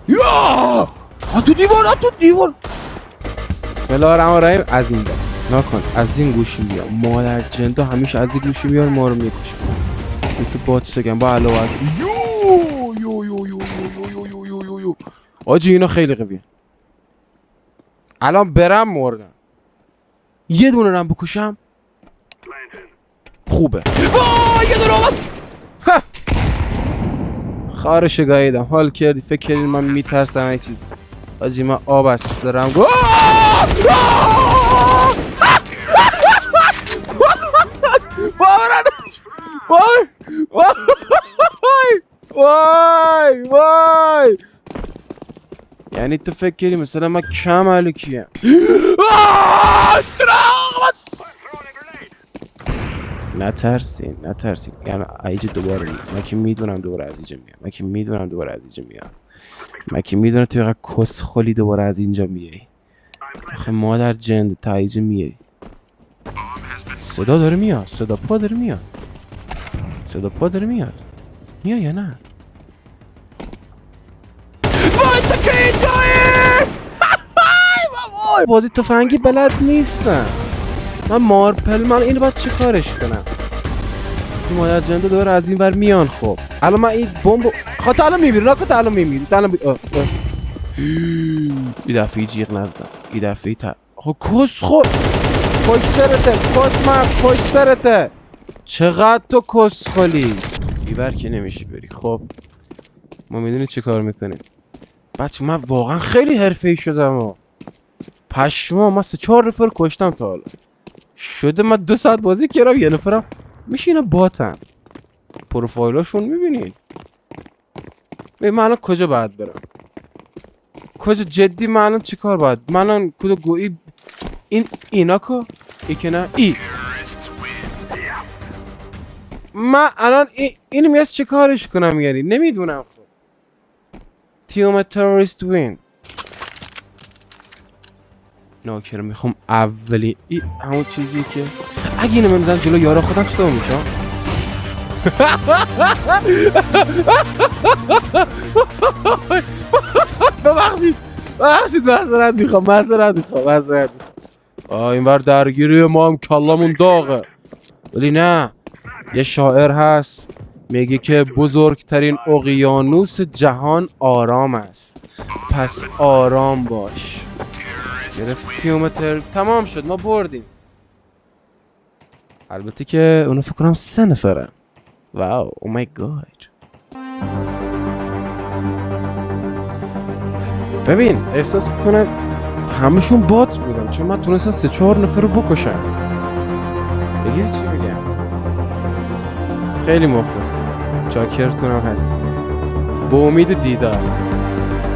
یا تو دیوار بسم الله الرحمن الرحیم. از این دا نکن، از این گوشی بیا. مادر جندا همیشه از این گوشی میار ما رو میکشه. تو باتش گم با علاوه یو آجی اینا خیلی قویه. الان برم مردم. یه دونه رم بکشم خوبه. یه دونه آمد. خارش گاییدم. حال کردی فکر کردید من میترسم این چیز. آجی من آب است دارم. وای یعنی تو فکر کردی مثلا من کم علکیم. نترسین یعنی ایجا دوباره میام. من که میدونم دوباره از اینجا میام. من که میدونم تو یقه کس خالی دوباره از اینجا میای. آخه مادر جند تا اینجا میای. صدا داره میاد. صدا پا داره میاد. میای یا نه؟ وای تو چه اینجایی؟ بازی تفنگی بلد نیستم. من مارپل من اینو باید چه کارش کنم؟ این مادر جنده دوباره از این ور میان. خب الان من این بمب خاطر الان میمیری. راکت الان میمیری. این دفعه جیغ نزدم. این دفعه خب کس خود پشت سرته. کس مرد پشت سرته. چقدر تو کس خالی. بیبر که نمیشی بری. خب ما میدونی چه کار میکنیم بچه. من واقعا خیلی حرفه‌ای شدم. پشما من 3-4 نفر کشتم تا حالا. شده من 2 ساعت بازی کردم یه نفرم میشینه باتم. پروفایلاشون میبینین. من الان کجا باید برم؟ کجا جدی من الان چی کار باید؟ من الان کدو گویی اینا که ای که نه ای من الان اینو میاد چه کارش کنم یعنی نمیدونم. خب تیم تروریست وین ناکر میخوام اولی همون چیزی که اگه اینو من بزنم جلو یارا خودم چطور میشم؟ ببخشید معذرت میخوام. این بر درگیری ما هم کلمون داغه. ولی نه یه شاعر هست میگه که بزرگترین اقیانوس جهان آرام است. پس آرام باش. گرفتیم تمام شد. ما بردیم. البته که اونو فکر کنم 3 نفره. واو او مای گاد. ببین احساس میکنم همشون بات بودن چون من تونستم 3-4 نفر رو بکشم. بگید چی میگم. خیلی مخلص. چاکرتونم هستی. با امید دیدار.